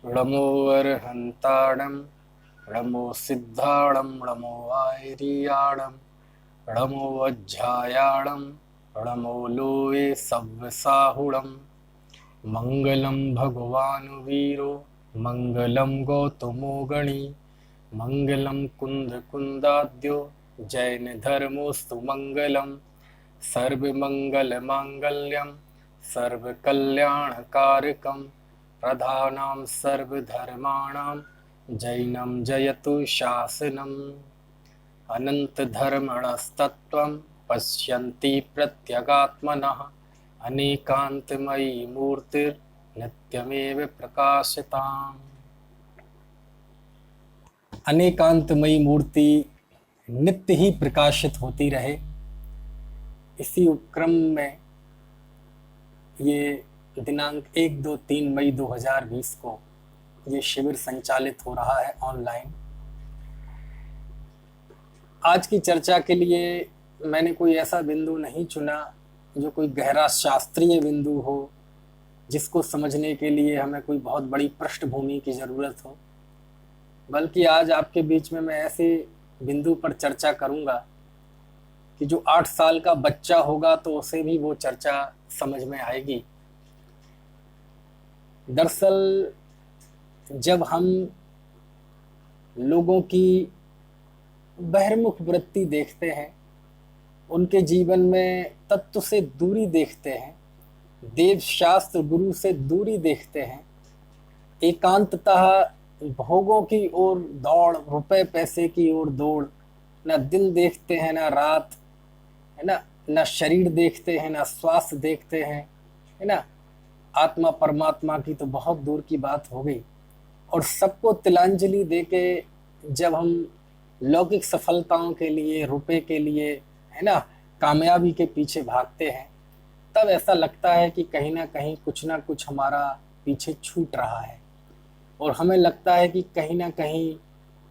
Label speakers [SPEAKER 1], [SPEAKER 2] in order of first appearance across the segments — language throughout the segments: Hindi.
[SPEAKER 1] णमो अर्हन्ताणं णमो सिद्धाणं णमो आयर्याणं णमो वज्झायाणं णमो लोये सव्यसाहुणं मंगलं भगवान् वीरो मंगलं गौतमो गणी मंगलं कुन्दकुन्दाद्यो जैन धर्मोस्तु मंगलम् सर्वमंगलमांगल्यं सर्वकल्याणकारकं प्रधानां सर्वधर्माणां जैनं जयतु शासनम् अनन्तधर्मणस्तत्त्वं पश्यन्ति प्रत्यगात्मनः अनेकान्तमयी मूर्तिर्नित्यमेव प्रकाशताम्। अनेकांतमयी मूर्ति नित्य ही प्रकाशित होती रहे, इसी उपक्रम में ये दिनांक 1, 2, 3 मई 2020 को ये शिविर संचालित हो रहा है ऑनलाइन। आज की चर्चा के लिए मैंने कोई ऐसा बिंदु नहीं चुना जो कोई गहरा शास्त्रीय बिंदु हो, जिसको समझने के लिए हमें कोई बहुत बड़ी पृष्ठभूमि की ज़रूरत हो, बल्कि आज आपके बीच में मैं ऐसे बिंदु पर चर्चा करूंगा कि जो 8 साल का बच्चा होगा तो उसे भी वो चर्चा समझ में आएगी। दरअसल जब हम लोगों की बहिर्मुख वृत्ति देखते हैं, उनके जीवन में तत्व से दूरी देखते हैं, देव शास्त्र गुरु से दूरी देखते हैं, एकांततः भोगों की ओर दौड़, रुपए पैसे की ओर दौड़, ना दिन देखते हैं ना रात, है ना, ना शरीर देखते हैं ना स्वास्थ्य देखते हैं, है ना, आत्मा परमात्मा की तो बहुत दूर की बात हो गई। और सबको तिलांजलि देके जब हम लौकिक सफलताओं के लिए, रुपए के लिए, है ना, कामयाबी के पीछे भागते हैं, तब ऐसा लगता है कि कहीं ना कुछ हमारा पीछे छूट रहा है और हमें लगता है कि कहीं ना कहीं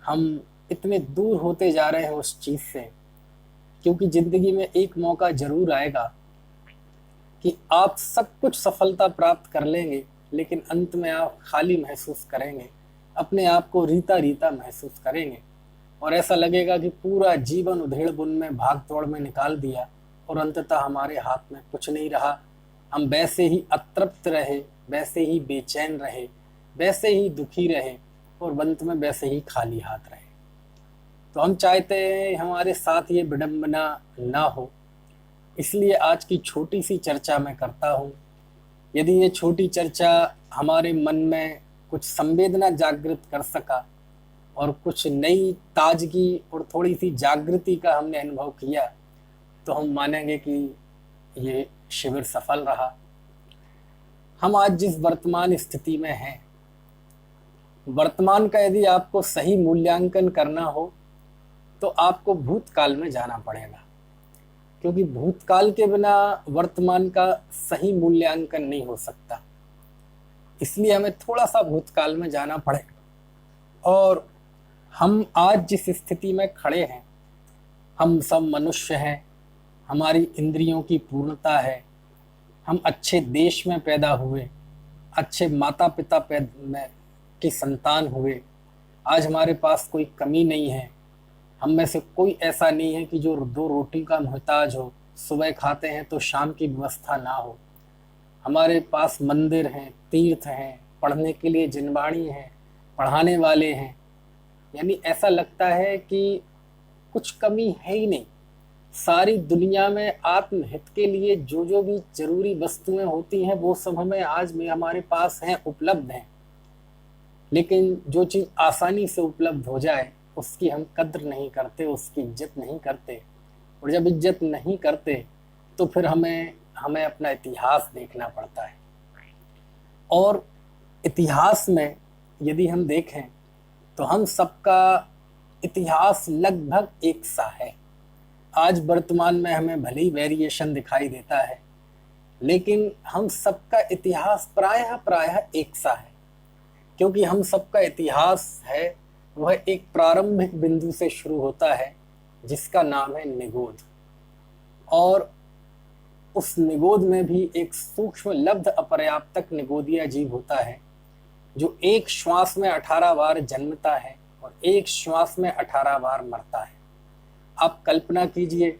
[SPEAKER 1] हम इतने दूर होते जा रहे हैं उस चीज़ से। क्योंकि ज़िंदगी में एक मौका ज़रूर आएगा कि आप सब कुछ सफलता प्राप्त कर लेंगे, लेकिन अंत में आप खाली महसूस करेंगे, अपने आप को रीता रीता महसूस करेंगे और ऐसा लगेगा कि पूरा जीवन उधेड़ बुन में, भाग दौड़ में निकाल दिया और अंततः हमारे हाथ में कुछ नहीं रहा। हम वैसे ही अतृप्त रहे, वैसे ही बेचैन रहे, वैसे ही दुखी रहे और अंत में वैसे ही खाली हाथ रहे। तो हम चाहते हैं हमारे साथ ये विडंबना ना हो, इसलिए आज की छोटी सी चर्चा मैं करता हूँ। यदि ये छोटी चर्चा हमारे मन में कुछ संवेदना जागृत कर सका और कुछ नई ताजगी और थोड़ी सी जागृति का हमने अनुभव किया, तो हम मानेंगे कि ये शिविर सफल रहा। हम आज जिस वर्तमान स्थिति में हैं, वर्तमान का यदि आपको सही मूल्यांकन करना हो तो आपको भूतकाल में जाना पड़ेगा, क्योंकि भूतकाल के बिना वर्तमान का सही मूल्यांकन नहीं हो सकता। इसलिए हमें थोड़ा सा भूतकाल में जाना पड़ेगा। और हम आज जिस स्थिति में खड़े हैं, हम सब मनुष्य हैं, हमारी इंद्रियों की पूर्णता है, हम अच्छे देश में पैदा हुए, अच्छे माता पिता की संतान हुए, आज हमारे पास कोई कमी नहीं है। हम में से कोई ऐसा नहीं है कि जो 2 रोटी का मोहताज हो, सुबह खाते हैं तो शाम की व्यवस्था ना हो। हमारे पास मंदिर हैं, तीर्थ हैं, पढ़ने के लिए जिनवाणी हैं, पढ़ाने वाले हैं, यानी ऐसा लगता है कि कुछ कमी है ही नहीं। सारी दुनिया में आत्महित के लिए जो जो भी जरूरी वस्तुएं होती हैं वो सब हमें आज में हमारे पास हैं, उपलब्ध हैं। लेकिन जो चीज़ आसानी से उपलब्ध हो जाए उसकी हम कद्र नहीं करते, उसकी इज्जत नहीं करते। और जब इज्जत नहीं करते तो फिर हमें अपना इतिहास देखना पड़ता है। और इतिहास में यदि हम देखें तो हम सबका इतिहास लगभग एक सा है। आज वर्तमान में हमें भले ही वेरिएशन दिखाई देता है, लेकिन हम सबका इतिहास प्रायः एक सा है। क्योंकि हम सबका इतिहास है वह एक प्रारंभिक बिंदु से शुरू होता है जिसका नाम है निगोद। और उस निगोद में भी एक सूक्ष्म लब्ध अपर्याप्तक निगोदिया जीव होता है जो एक श्वास में 18 बार जन्मता है और एक श्वास में 18 बार मरता है। आप कल्पना कीजिए,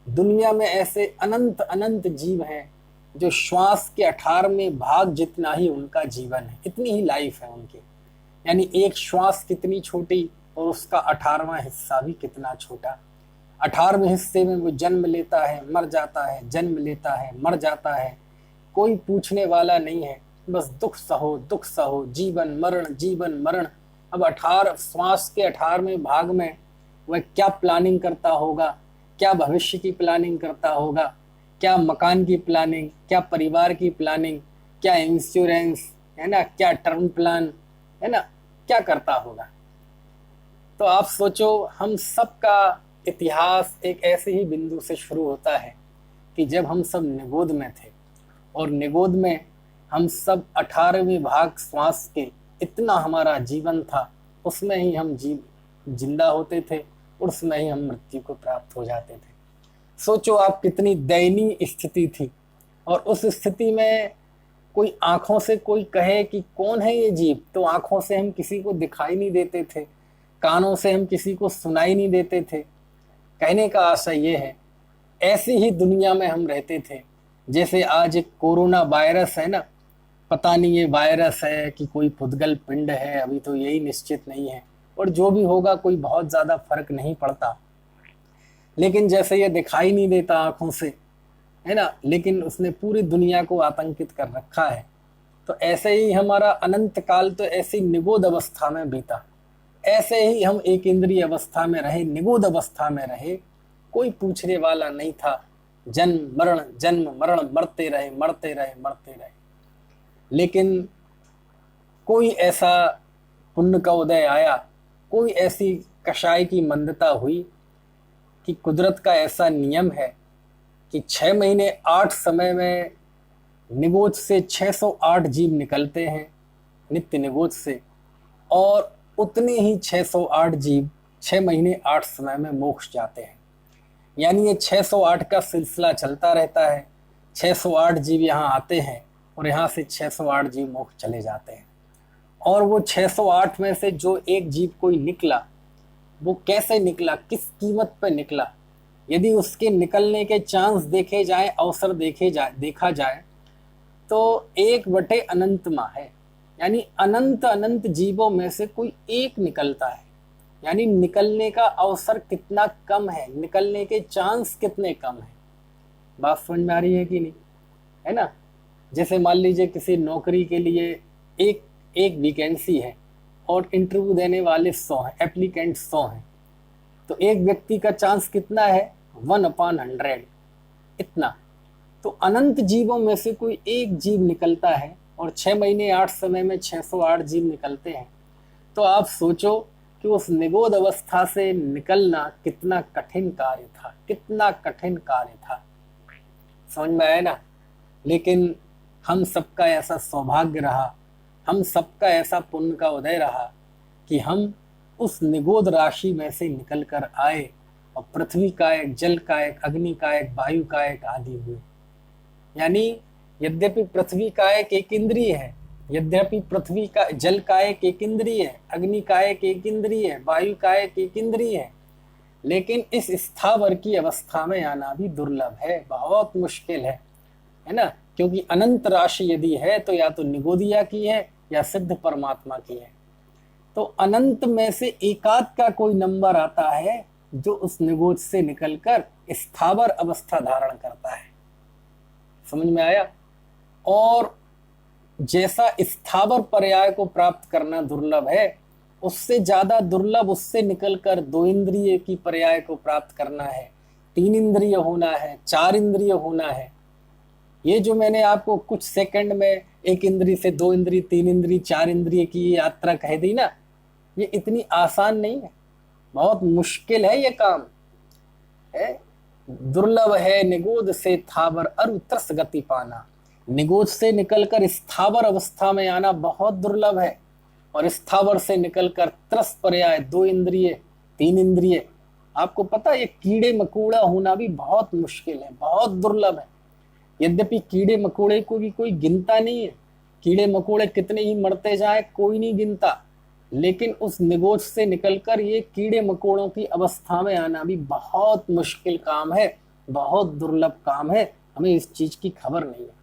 [SPEAKER 1] दुनिया में ऐसे अनंत अनंत जीव हैं जो श्वास के 18वें भाग जितना ही उनका जीवन है, इतनी ही लाइफ है उनकी। यानी एक श्वास कितनी छोटी और उसका 18वां हिस्सा भी कितना छोटा। 18वें हिस्से में वो जन्म लेता है, मर जाता है, जन्म लेता है, मर जाता है, कोई पूछने वाला नहीं है, बस दुख सहो, जीवन मरण। अब 18 श्वास के 18वें भाग में वह क्या प्लानिंग करता होगा, क्या भविष्य की प्लानिंग करता होगा, क्या मकान की प्लानिंग, क्या परिवार की प्लानिंग, क्या इंश्योरेंस है ना, क्या टर्म प्लान है ना, क्या करता होगा। तो आप सोचो, हम सब का इतिहास एक ऐसे ही बिंदु से शुरू होता है कि जब हम सब निगोद में थे और निगोद में हम सब 18वें भाग श्वास के इतना हमारा जीवन था, उसमें ही हम जिंदा होते थे और उसमें ही हम मृत्यु को प्राप्त हो जाते थे। सोचो आप, कितनी दयनीय स्थिति थी। और उस स्थिति में कोई आंखों से कोई कहे कि कौन है ये जीव, तो आंखों से हम किसी को दिखाई नहीं देते थे, कानों से हम किसी को सुनाई नहीं देते थे। कहने का आशय ये है, ऐसी ही दुनिया में हम रहते थे जैसे आज एक कोरोना वायरस है ना, पता नहीं ये वायरस है कि कोई पुद्गल पिंड है, अभी तो यही निश्चित नहीं है, और जो भी होगा कोई बहुत ज़्यादा फर्क नहीं पड़ता। लेकिन जैसे ये दिखाई नहीं देता आंखों से है ना, लेकिन उसने पूरी दुनिया को आतंकित कर रखा है। तो ऐसे ही हमारा अनंत काल तो ऐसी निगोद अवस्था में बीता, ऐसे ही हम एक इंद्रिय अवस्था में रहे, निगोद अवस्था में रहे, कोई पूछने वाला नहीं था। जन्म मरण मरते रहे। लेकिन कोई ऐसा पुण्य का उदय आया, कोई ऐसी कषाय की मंदता हुई कि कुदरत का ऐसा नियम है कि 6 महीने 8 समय में निगोद से 608 जीव निकलते हैं नित्य निगोद से, और उतने ही 608 जीव 6 महीने 8 समय में मोक्ष जाते हैं। यानी ये 608 का सिलसिला चलता रहता है। 608 जीव यहाँ आते हैं और यहाँ से 608 जीव मोक्ष चले जाते हैं। और वो 608 में से जो एक जीव कोई निकला, वो कैसे निकला, किस कीमत पर निकला, यदि उसके निकलने के चांस देखे जाए, अवसर देखा जाए तो 1/, अनंत माह है। यानी अनंत अनंत जीवों में से कोई एक निकलता है। यानी निकलने का अवसर कितना कम है, निकलने के चांस कितने कम है। बात समझ में आ रही है कि नहीं, है ना। जैसे मान लीजिए किसी नौकरी के लिए एक वैकेंसी है और इंटरव्यू देने वाले 100 हैं, एप्लीकेंट 100 हैं, तो एक व्यक्ति का चांस कितना है, 1/100, इतना। तो अनंत जीवों में से कोई एक जीव निकलता है और 6 महीने 8 समय में 608 जीव निकलते हैं। तो आप सोचो कि उस निगोद अवस्था से निकलना कितना कठिन कार्य था, कितना कठिन कार्य था। समझ में आया ना। लेकिन हम सबका ऐसा सौभाग्य रहा, हम सबका ऐसा पुण्य का उदय रहा कि हम उस निगोद राशि में से निकल कर आए और पृथ्वी का एक, जल का एक, अग्नि का एक, वायु का एक आदि हुए। यानी यद्यपि पृथ्वी का एक इंद्रिय है, यद्यपि पृथ्वी का जल का एक इंद्रिय है, अग्नि का एक इंद्रिय है, वायु का एक इंद्रिय है, लेकिन इस स्थावर की अवस्था में आना भी दुर्लभ है, बहुत मुश्किल है ना। क्योंकि अनंत राशि यदि है तो या तो निगोदिया की है या सिद्ध परमात्मा की है। तो अनंत में से एकाध का कोई नंबर आता है जो उस निगोद से निकलकर स्थावर अवस्था धारण करता है। समझ में आया। और जैसा स्थावर पर्याय को प्राप्त करना दुर्लभ है, उससे ज्यादा दुर्लभ उससे निकलकर 2 इंद्रिय की पर्याय को प्राप्त करना है, 3 इंद्रिय होना है, 4 इंद्रिय होना है। ये जो मैंने आपको कुछ सेकंड में 1 इंद्रिय से 2 इंद्रिय, 3 इंद्रिय, 4 इंद्रिय की यात्रा कह दी ना, ये इतनी आसान नहीं है, बहुत मुश्किल है ये काम है। दुर्लभ है निगोद से थावर अरु त्रस गति पाना। निगोद से निकलकर स्थावर अवस्था में आना बहुत दुर्लभ है, और स्थावर से निकलकर त्रस पर्याय 2 इंद्रिय 3 इंद्रिय, आपको पता है ये कीड़े मकोड़ा होना भी बहुत मुश्किल है, बहुत दुर्लभ है। यद्यपि कीड़े मकोड़े को भी कोई गिनता नहीं है, कीड़े मकोड़े कितने ही मरते जाए कोई नहीं गिनता, लेकिन उस निगोज से निकलकर ये कीड़े मकोड़ों की अवस्था में आना भी बहुत मुश्किल काम है, बहुत दुर्लभ काम है। हमें इस चीज की खबर नहीं है।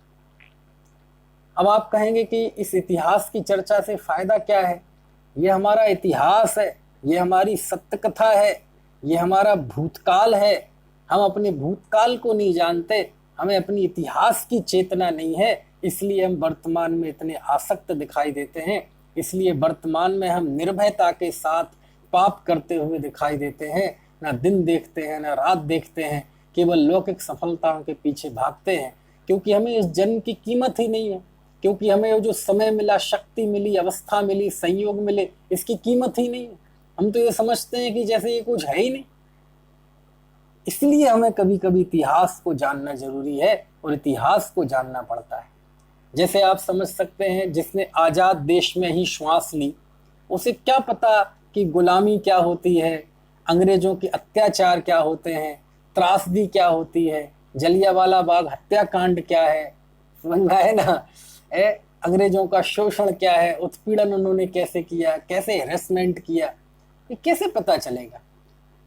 [SPEAKER 1] अब आप कहेंगे कि इस इतिहास की चर्चा से फायदा क्या है? ये हमारा इतिहास है, ये हमारी सत्य कथा है, ये हमारा भूतकाल है। हम अपने भूतकाल को नहीं जानते, हमें अपनी इतिहास की चेतना नहीं है, इसलिए हम वर्तमान में इतने आसक्त दिखाई देते हैं। इसलिए वर्तमान में हम निर्भयता के साथ पाप करते हुए दिखाई देते हैं। ना दिन देखते हैं, ना रात देखते हैं, केवल लौकिक सफलताओं के पीछे भागते हैं, क्योंकि हमें इस जन्म की कीमत ही नहीं है, क्योंकि हमें जो समय मिला, शक्ति मिली, अवस्था मिली, संयोग मिले, इसकी कीमत ही नहीं है। हम तो ये समझते हैं कि जैसे ये कुछ है ही नहीं। इसलिए हमें कभी कभी इतिहास को जानना जरूरी है और इतिहास को जानना पड़ता है। जैसे आप समझ सकते हैं, जिसने आजाद देश में ही श्वास ली, उसे क्या पता कि गुलामी क्या होती है, अंग्रेजों के अत्याचार क्या होते हैं, त्रासदी क्या होती है, जलियांवाला बाग हत्याकांड क्या है, समझ में आए ना? अंग्रेजों का शोषण क्या है, उत्पीड़न उन्होंने कैसे किया, कैसे हेरेसमेंट किया, ये कैसे पता चलेगा?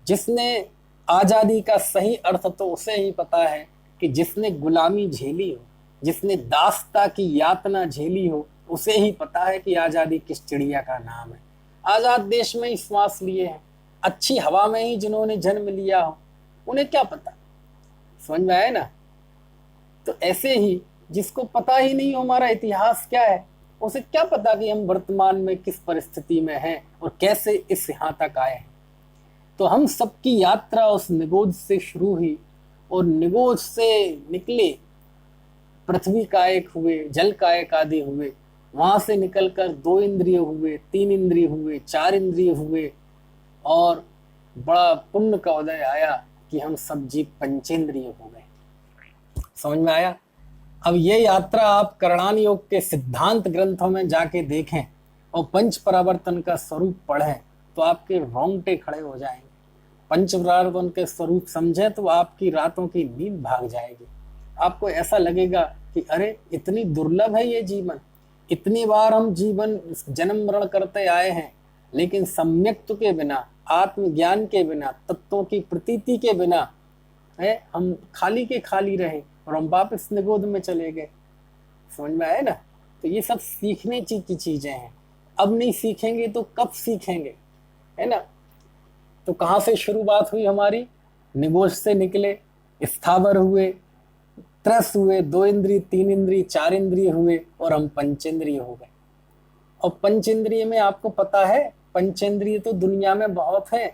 [SPEAKER 1] जिसने आजादी का सही अर्थ तो उसे ही पता है कि जिसने गुलामी झेली हो, जिसने दास्ता की यातना झेली हो, उसे ही पता है कि आजादी किस चिड़िया का नाम है। आजाद देश में ही श्वास लिए हैं, अच्छी हवा में ही जिन्होंने जन्म लिया हो, उन्हें क्या पता? समझ में आए ना? तो ऐसे ही जिसको पता ही नहीं हो हमारा इतिहास क्या है, उसे क्या पता कि हम वर्तमान में किस परिस्थिति में हैं और कैसे इस यहाँ तक आए हैं। तो हम सबकी यात्रा उस निगोज से शुरू हुई और निगोज से निकले, पृथ्वी कायक हुए, जल कायक आदि हुए, वहां से निकलकर 2 इंद्रिय हुए, 3 इंद्रिय हुए, 4 इंद्रिय हुए, और बड़ा पुण्य का उदय आया कि हम सब जीव पंचेंद्रिय हो गए। समझ में आया? अब ये यात्रा आप करणान योग के सिद्धांत ग्रंथों में जाके देखें और पंच परावर्तन का स्वरूप पढ़ें तो आपके रोंगटे खड़े हो जाएंगे। पंच परावर्तन के स्वरूप समझें तो आपकी रातों की नींद भाग जाएगी। आपको ऐसा लगेगा कि अरे इतनी दुर्लभ है ये जीवन, इतनी बार हम जीवन जन्म मरण करते आए हैं, लेकिन सम्यक्त्व के बिना, आत्मज्ञान के बिना, तत्वों की प्रतीति के बिना है हम खाली के खाली रहे और हम वापस निगोद में चले गए। समझ में आए ना? तो ये सब सीखने की चीजें हैं। अब नहीं सीखेंगे तो कब सीखेंगे, है ना? तो कहाँ से शुरुआत हुई हमारी? निगोज से निकले, स्थावर हुए, त्रस हुए, 2 इंद्रिय, 3 इंद्रिय, 4 इंद्रिय हुए और हम पंचेंद्रिय हो गए। और पंचेंद्रिय में आपको पता है, पंचेंद्रिय तो दुनिया में बहुत है,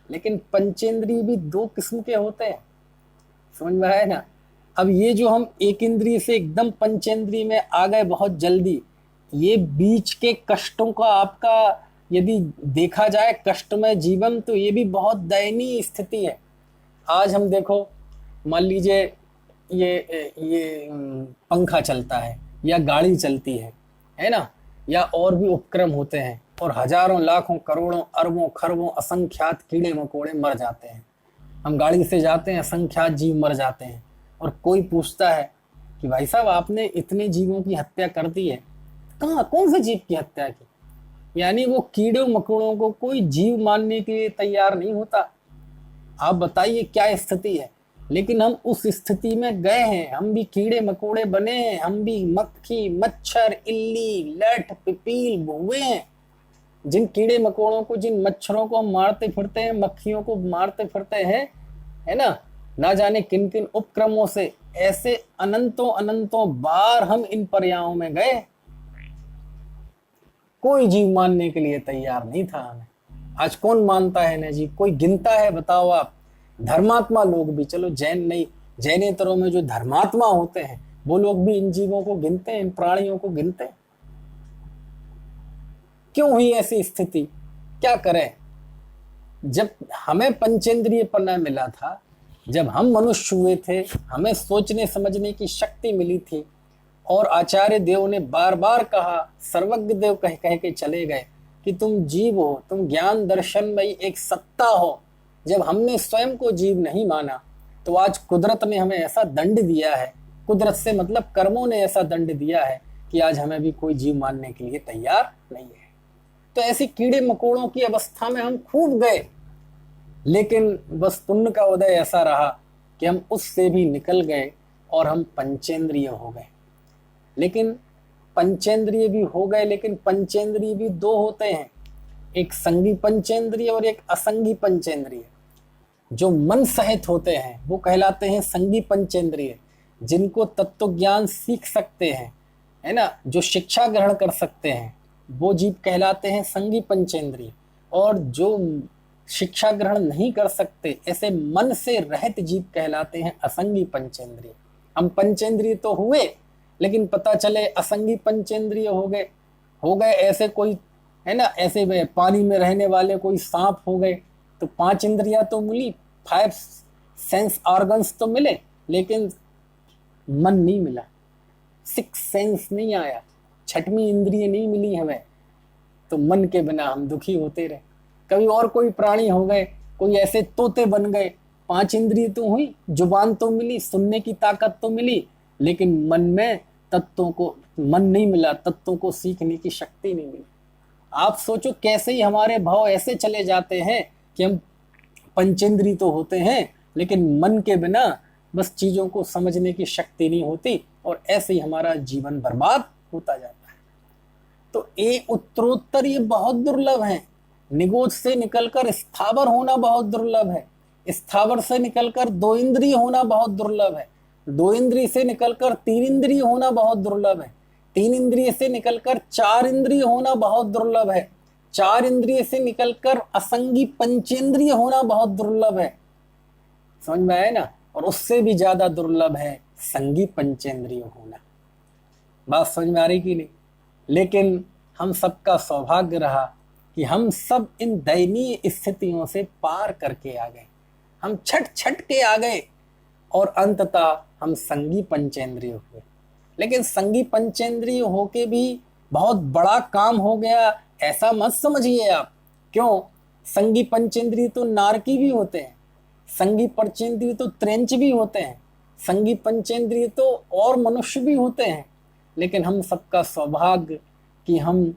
[SPEAKER 1] लेकिन पंचेंद्रिय भी 2 किस्म के होते हैं। समझ में आया ना? अब ये जो हम एक इंद्रिय से एकदम पंचेंद्रिय में आ गए बहुत जल्दी, ये बीच के कष्टों का आपका यदि देखा जाए कष्टमय जीवन, तो ये भी बहुत दयनीय स्थिति है। आज हम देखो, मान लीजिए ये पंखा चलता है या गाड़ी चलती है ना, या और भी उपक्रम होते हैं, और हजारों लाखों करोड़ों अरबों खरबों असंख्यात कीड़े मकोड़े मर जाते हैं। हम गाड़ी से जाते हैं, असंख्यात जीव मर जाते हैं, और कोई पूछता है कि भाई साहब आपने इतने जीवों की हत्या कर दी है, कहाँ, कौन से जीव की हत्या की? यानी वो कीड़े मकोड़ों को कोई जीव मानने के लिए तैयार नहीं होता। आप बताइए क्या स्थिति है? लेकिन हम उस स्थिति में गए हैं, हम भी कीड़े मकोड़े बने हैं, हम भी मक्खी, मच्छर, इल्ली, लठ, पिपील, भौवे हैं। जिन कीड़े मकोड़ों को, जिन मच्छरों को हम मारते फिरते हैं, मक्खियों को मारते फिरते हैं, है ना जाने किन किन उपक्रमों से, ऐसे अनंतों अनंतों बार हम इन पर्यायों में गए, कोई जीव मानने के लिए तैयार नहीं था हमें। आज कौन मानता है ना जी? कोई गिनता है? बताओ आप। धर्मात्मा लोग भी, चलो जैन नहीं, जैनेतरों में जो धर्मात्मा होते हैं वो लोग भी इन जीवों को गिनते हैं, इन प्राणियों को गिनते हैं। क्यों हुई ऐसी स्थिति? क्या करें? जब हमें पंचेंद्रिय पन्ना मिला था, जब हम मनुष्य हुए थे, हमें सोचने समझने की शक्ति मिली थी, और आचार्य देव ने बार बार कहा, सर्वज्ञ देव कह कह के चले गए कि तुम जीव हो, तुम ज्ञान दर्शन में एक सत्ता हो। जब हमने स्वयं को जीव नहीं माना, तो आज कुदरत ने हमें ऐसा दंड दिया है, कुदरत से मतलब कर्मों ने ऐसा दंड दिया है कि आज हमें भी कोई जीव मानने के लिए तैयार नहीं है। तो ऐसी कीड़े मकोड़ों की अवस्था में हम खूब गए, लेकिन बस पुण्य का उदय ऐसा रहा कि हम उससे भी निकल गए और हम पंचेंद्रिय हो गए। लेकिन पंचेंद्रिय भी हो गए, लेकिन पंचेंद्रिय भी दो होते हैं, एक संगी पंचेंद्रिय और एक असंगी पंचेंद्रिय। जो मन सहित होते हैं वो कहलाते हैं संगी पंचेंद्रिय, जिनको तत्व ज्ञान सीख सकते हैं, है ना, जो शिक्षा ग्रहण कर सकते हैं, वो जीव कहलाते हैं संगी पंचेंद्रिय। और जो शिक्षा ग्रहण नहीं कर सकते, ऐसे मन से रहित जीव कहलाते हैं असंगी पंचेंद्रिय। हम पंचेंद्रिय तो हुए, लेकिन पता चले असंगी पंचेंद्रिय हो गए ऐसे कोई, है ना, ऐसे वे पानी में रहने वाले कोई सांप हो गए। तो 5 इंद्रियां तो मिली, 5 सेंस ऑर्गन्स तो मिले, लेकिन मन नहीं मिला, 6 सेंस नहीं आया, 6वीं इंद्रिय नहीं मिली हमें। तो मन के बिना हम दुखी होते रहे। कभी और कोई प्राणी हो गए, कोई ऐसे तोते बन गए, 5 इंद्रिय तो हुई, जुबान तो मिली, सुनने की ताकत तो मिली, लेकिन मन में तत्वों को मन नहीं मिला, तत्वों को सीखने की शक्ति नहीं मिली। आप सोचो कैसे ही हमारे भाव ऐसे चले जाते हैं कि हम पंचेंद्रिय तो होते हैं, लेकिन मन के बिना बस चीजों को समझने की शक्ति नहीं होती, और ऐसे ही हमारा जीवन बर्बाद होता जाता है। तो ये उत्तरोत्तर ये बहुत दुर्लभ है। निगोज से निकलकर स्थावर होना बहुत दुर्लभ है, स्थावर से निकलकर 2 इंद्रिय होना बहुत दुर्लभ है, 2 इंद्रिय से निकलकर 3 इंद्रिय होना बहुत दुर्लभ है, 3 इंद्रिय से निकलकर 4 इंद्रिय होना बहुत दुर्लभ है, 4 इंद्रिय से निकलकर असंगी पंचेंद्रिय होना बहुत दुर्लभ है। समझ में आया ना? और उससे भी ज्यादा दुर्लभ है संगी पंचेंद्रिय होना। बात समझ में आ रही कि नहीं? लेकिन हम सबका सौभाग्य रहा कि हम सब इन दयनीय स्थितियों से पार करके आ गए, हम छट के आ गए, और अंततः हम संगी पंचेंद्रिय हुए। लेकिन संगी पंचेंद्रिय होके भी बहुत बड़ा काम हो गया ऐसा मत समझिए आप। क्यों? संगी पंचेंद्रिय तो नारकी भी होते हैं, संगी पंचेंद्रिय तो त्रेंच भी होते हैं, संगी पंचेंद्रिय तो और मनुष्य भी होते हैं। लेकिन हम सबका सौभाग्य कि हम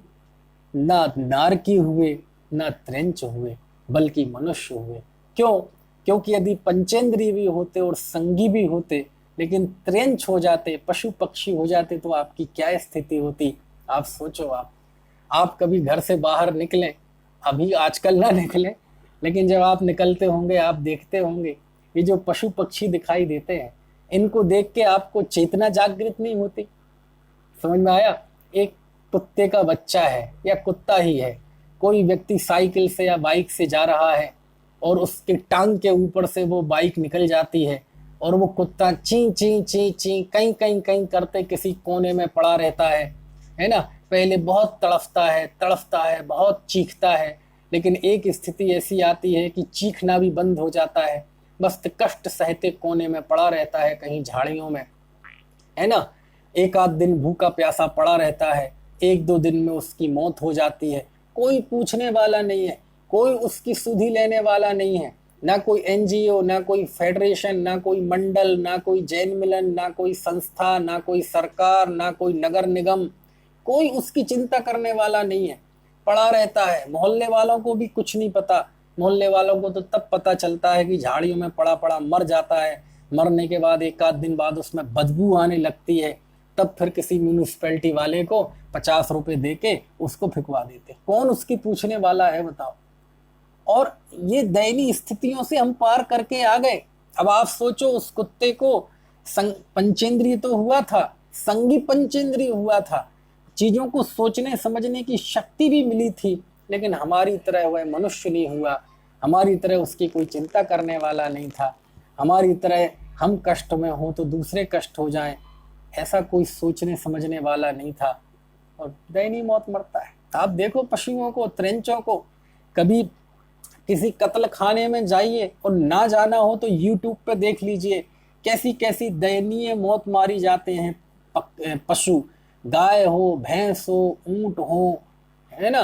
[SPEAKER 1] ना नारकी हुए, ना त्रेंच हुए, बल्कि मनुष्य हुए। क्यों? क्योंकि यदि पंचेंद्रिय भी होते और संगी भी होते, लेकिन त्रेंच हो जाते, पशु पक्षी हो जाते, तो आपकी क्या स्थिति होती? आप सोचो। आप कभी घर से बाहर निकलें, अभी आजकल ना निकलें, लेकिन जब आप निकलते होंगे आप देखते होंगे ये जो पशु पक्षी दिखाई देते हैं, इनको देख के आपको चेतना जागृत नहीं होती? समझ में आया? एक कुत्ते का बच्चा है या कुत्ता ही है, कोई व्यक्ति साइकिल से या बाइक से जा रहा है और उसके टांग के ऊपर से वो बाइक निकल जाती है, और वो कुत्ता ची ची ची ची कहीं कहीं कहीं करते किसी कोने में पड़ा रहता है ना। पहले बहुत तड़फता है, बहुत चीखता है, लेकिन एक स्थिति ऐसी आती है कि चीखना भी बंद हो जाता है, बस कष्ट सहते कोने में पड़ा रहता है कहीं झाड़ियों में, है ना। एक आध दिन भूखा प्यासा पड़ा रहता है, 1-2 दिन में उसकी मौत हो जाती है। कोई पूछने वाला नहीं है, कोई उसकी सुधि लेने वाला नहीं है, ना कोई एनजीओ, ना कोई फेडरेशन, ना कोई मंडल, ना कोई जैन मिलन, ना कोई संस्था, ना कोई सरकार, ना कोई नगर निगम, कोई उसकी चिंता करने वाला नहीं है, पड़ा रहता है। मोहल्ले वालों को भी कुछ नहीं पता, मोहल्ले वालों को तो तब पता चलता है कि झाड़ियों में पड़ा पड़ा मर जाता है, मरने के बाद 1 आध दिन बाद उसमें बदबू आने लगती है, तब फिर किसी म्यूनिसिपैलिटी वाले को 50 रुपए दे के उसको फिकवा देते। कौन उसकी पूछने वाला है बताओ? और ये दयनीय स्थितियों से हम पार करके आ गए। अब आप सोचो, उस कुत्ते को पंचेंद्रिय तो हुआ था, संगी पंचेंद्रिय हुआ था, चीजों को सोचने समझने की शक्ति भी मिली थी, लेकिन हमारी तरह वह मनुष्य नहीं हुआ, हमारी तरह उसकी कोई चिंता करने वाला नहीं था, हमारी तरह हम कष्ट में हो तो दूसरे कष्ट हो जाएं, ऐसा कोई सोचने समझने वाला नहीं था, और दयनीय मौत मरता है। आप देखो पशुओं को, त्रेंचों को, कभी किसी कत्ल खाने में जाइए और ना जाना हो तो यूट्यूब पे देख लीजिए कैसी कैसी दयनीय मौत मारी जाते हैं पशु, गाय हो, भैंस हो, ऊंट हो, है ना,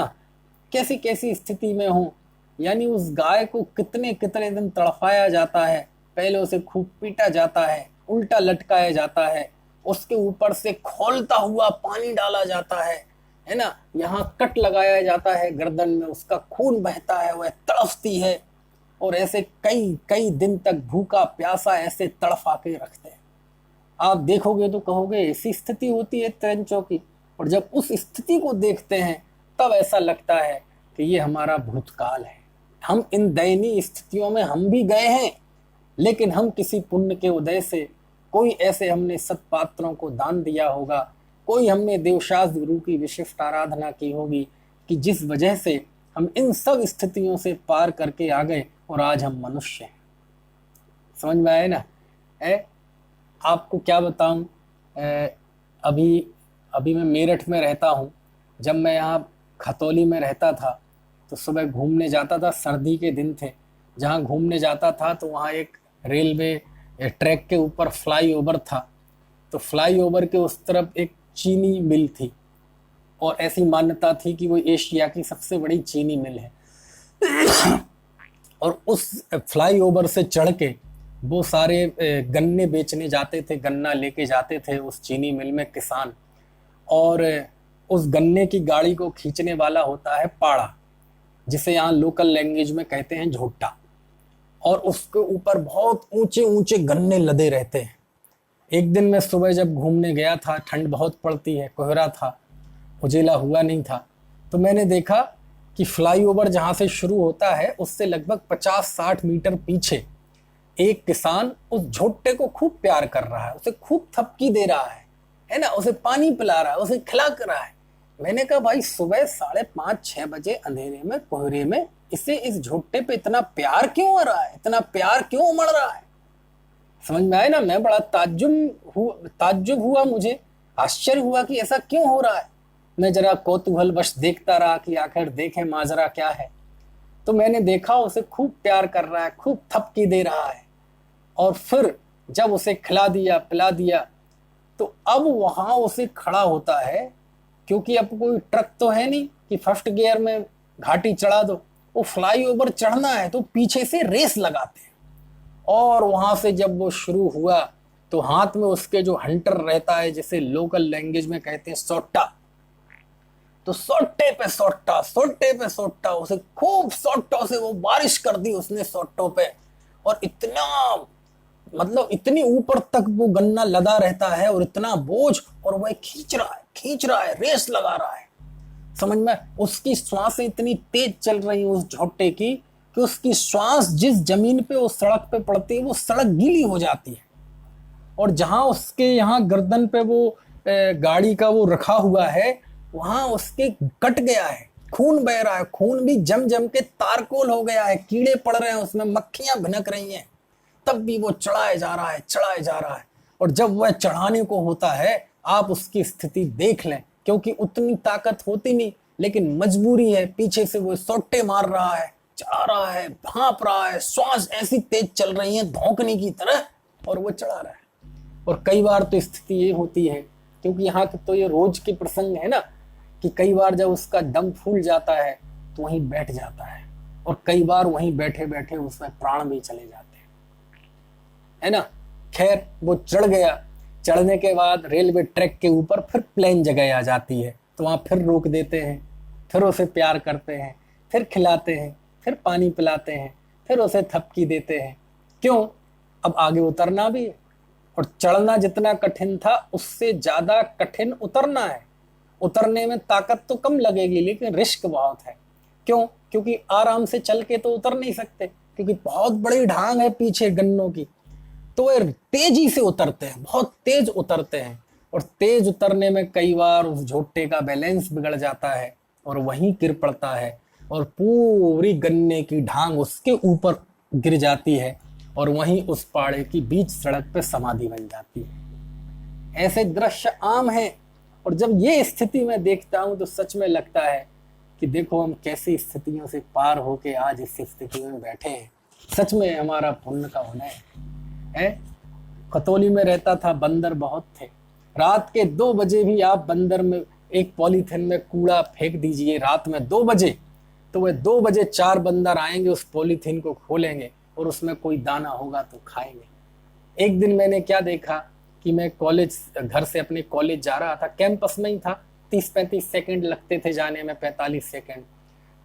[SPEAKER 1] कैसी कैसी स्थिति में हो। यानी उस गाय को कितने कितने दिन तड़फाया जाता है, पहले उसे खूब पीटा जाता है, उल्टा लटकाया जाता है, उसके ऊपर से खौलता हुआ पानी डाला जाता है ना, यहाँ कट लगाया जाता है गर्दन में, उसका खून बहता है, वह तड़फती है और ऐसे कई कई दिन तक भूखा प्यासा ऐसे तड़फा के रखते हैं। आप देखोगे तो कहोगे ऐसी स्थिति होती है ट्रेंचों की, और जब उस स्थिति को देखते हैं तब ऐसा लगता है कि ये हमारा भूतकाल है। हम इन दयनीय स्थितियों में हम भी गए हैं, लेकिन हम किसी पुण्य के उदय से, कोई ऐसे हमने सत्पात्रों को दान दिया होगा, कोई हमने देवशास्त्र गुरु की विशिष्ट आराधना की होगी कि जिस वजह से हम इन सब स्थितियों से पार करके आ गए और आज हम मनुष्य हैं। समझ में आए ना? आपको क्या बताऊं, अभी अभी मैं मेरठ में रहता हूँ। जब मैं यहाँ खतौली में रहता था तो सुबह घूमने जाता था, सर्दी के दिन थे, जहाँ घूमने जाता था तो वहाँ एक रेलवे ट्रैक के ऊपर फ्लाई ओवर था। तो फ्लाई ओवर के उस तरफ एक चीनी मिल थी और ऐसी मान्यता थी कि वो एशिया की सबसे बड़ी चीनी मिल है। और उस फ्लाई ओवर से चढ़ के वो सारे गन्ने बेचने जाते थे, गन्ना लेके जाते थे उस चीनी मिल में किसान, और उस गन्ने की गाड़ी को खींचने वाला होता है पाड़ा, जिसे यहाँ लोकल लैंग्वेज में कहते हैं झोट्टा, और उसके ऊपर बहुत ऊंचे ऊंचे गन्ने लदे रहते हैं। एक दिन मैं सुबह जब घूमने गया था, ठंड बहुत पड़ती है, कोहरा था, उजेला हुआ नहीं था, तो मैंने देखा कि फ्लाईओवर जहाँ से शुरू होता है उससे लगभग 50-60 मीटर पीछे एक किसान उस झोट्टे को खूब प्यार कर रहा है, उसे खूब थपकी दे रहा है ना, उसे पानी पिला रहा है, उसे खिला कर रहा है। मैंने कहा भाई सुबह 5:30-6 बजे अंधेरे में कोहरे में इसे इस झोट्टे पे इतना प्यार क्यों आ रहा है, इतना प्यार क्यों उमड़ रहा है? समझ में आया ना? मैं बड़ा ताज्जुब हुआ, मुझे आश्चर्य हुआ कि ऐसा क्यों हो रहा है। मैं जरा कौतूहलवश देखता रहा कि आखिर देखें माजरा क्या है। तो मैंने देखा उसे खूब प्यार कर रहा है, खूब थपकी दे रहा है, और फिर जब उसे खिला दिया पिला दिया तो अब वहां उसे खड़ा होता है, क्योंकि अब कोई ट्रक तो है नहीं कि फर्स्ट गियर में घाटी चढ़ा दो, वो फ्लाईओवर चढ़ना है तो पीछे से रेस लगाते हैं। और वहां से जब वो शुरू हुआ तो हाथ में उसके जो हंटर रहता है, जिसे लोकल लैंग्वेज में कहते हैं सोट्टा, तो सोट्टे पे सोट्टा, सोट्टे पे सोट्टा, उसे खूब सोट्टों से वो बारिश कर दी उसने सोट्टों पे, और इतना मतलब इतनी ऊपर तक वो गन्ना लदा रहता है और इतना बोझ, और वह खींच रहा है, रेस लगा रहा है। समझ में? उसकी श्वासें इतनी तेज चल रही उस झोट्टे की कि उसकी श्वास जिस जमीन पे उस सड़क पे पड़ती है वो सड़क गीली हो जाती है, और जहां उसके यहाँ गर्दन पे वो गाड़ी का वो रखा हुआ है वहां उसके कट गया है, खून बह रहा है, खून भी जम जम के तारकोल हो गया है, कीड़े पड़ रहे हैं उसमें, मक्खियां भिनक रही हैं, तब भी वो चढ़ाए जा रहा है। और जब वह चढ़ाने को होता है आप उसकी स्थिति देख लें, क्योंकि उतनी ताकत होती नहीं, लेकिन मजबूरी है, पीछे से वो सोट्टे मार रहा है, चढ़ा रहा है, भांप रहा है, श्वास ऐसी तेज चल रही है धौंकने की तरह, और वो चढ़ा रहा है। और कई बार तो स्थिति ये होती है, क्योंकि यहाँ के तो ये रोज के प्रसंग है ना, कि कई बार जब उसका दम फूल जाता है तो वहीं बैठ जाता है, और कई बार वहीं बैठे बैठे उसमें प्राण भी चले जाते हैं, है ना। खैर वो चढ़ गया, चढ़ने के बाद रेलवे ट्रैक के ऊपर फिर प्लेन जगह आ जाती है, तो वहाँ फिर रोक देते हैं, फिर उसे प्यार करते हैं, फिर खिलाते हैं, फिर पानी पिलाते हैं, फिर उसे थपकी देते हैं। क्यों? अब आगे उतरना भी है, और चढ़ना जितना कठिन था उससे ज्यादा कठिन उतरना है। उतरने में ताकत तो कम लगेगी, लेकिन रिस्क बहुत है। क्यों? क्योंकि आराम से चल के तो उतर नहीं सकते, क्योंकि बहुत बड़ी ढांग है पीछे गन्नों की, तो वे तेजी से उतरते हैं, बहुत तेज उतरते हैं, और तेज उतरने में कई बार उस झोट्टे का बैलेंस बिगड़ जाता है और वहीं गिर पड़ता है, और पूरी गन्ने की ढांग उसके ऊपर गिर जाती है, और वहीं उस पाड़े की बीच सड़क पे समाधि बन जाती है। ऐसे दृश्य आम हैं, और जब ये स्थिति मैं देखता हूं तो सच में लगता है कि देखो हम कैसी स्थितियों से पार होके आज इस स्थिति में बैठे हैं। सच में हमारा पुण्य का होना है। खतौली में रहता था, बंदर बहुत थे। रात के 2 बजे भी आप बंदर में एक पॉलीथिन में कूड़ा फेंक दीजिए रात में 2 बजे, तो वह 2 बजे 4 बंदर आएंगे, उस पॉलीथिन को खोलेंगे और उसमें कोई दाना होगा तो खाएंगे। एक दिन मैंने क्या देखा कि मैं कॉलेज, घर से अपने कॉलेज जा रहा था, कैंपस में ही था, 30-35 सेकंड लगते थे जाने में, 45 सेकंड।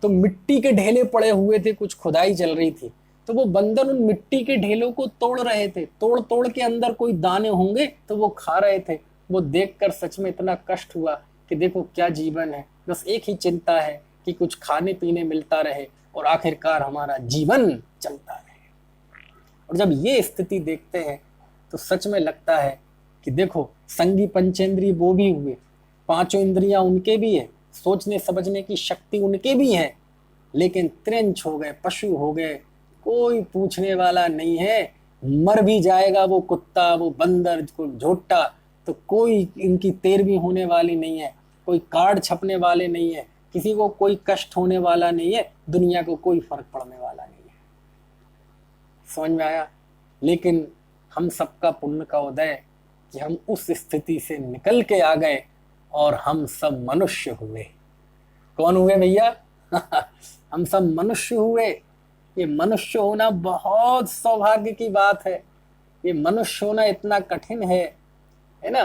[SPEAKER 1] तो मिट्टी के ढेले पड़े हुए थे, कुछ खुदाई चल रही थी, तो वो बंदर उन मिट्टी के ढेलों को तोड़ रहे थे, तोड़ तोड़ के अंदर कोई दाने होंगे तो वो खा रहे थे। वो देखकर सच में इतना कष्ट हुआ कि देखो क्या जीवन है, बस एक ही चिंता है कि कुछ खाने पीने मिलता रहे और आखिरकार हमारा जीवन चलता रहे। और जब ये स्थिति देखते हैं तो सच में लगता है कि देखो, संगी पंचेंद्रिय वो भी हुए, पांचों इंद्रियां उनके भी है, सोचने समझने की शक्ति उनके भी है, लेकिन त्रिंच हो गए, पशु हो गए, कोई पूछने वाला नहीं है। मर भी जाएगा वो कुत्ता, वो बंदर, कोई झोटा, तो कोई इनकी तेरवी होने वाली नहीं है, कोई कार्ड छपने वाले नहीं है, किसी को कोई कष्ट होने वाला नहीं है, दुनिया को कोई फर्क पड़ने वाला नहीं है। समझ में आया? लेकिन हम सबका पुण्य का उदय कि हम उस स्थिति से निकल के आ गए और हम सब मनुष्य हुए। कौन हुए भैया? हम सब मनुष्य हुए। ये मनुष्य होना बहुत सौभाग्य की बात है। ये मनुष्य होना इतना कठिन है ना,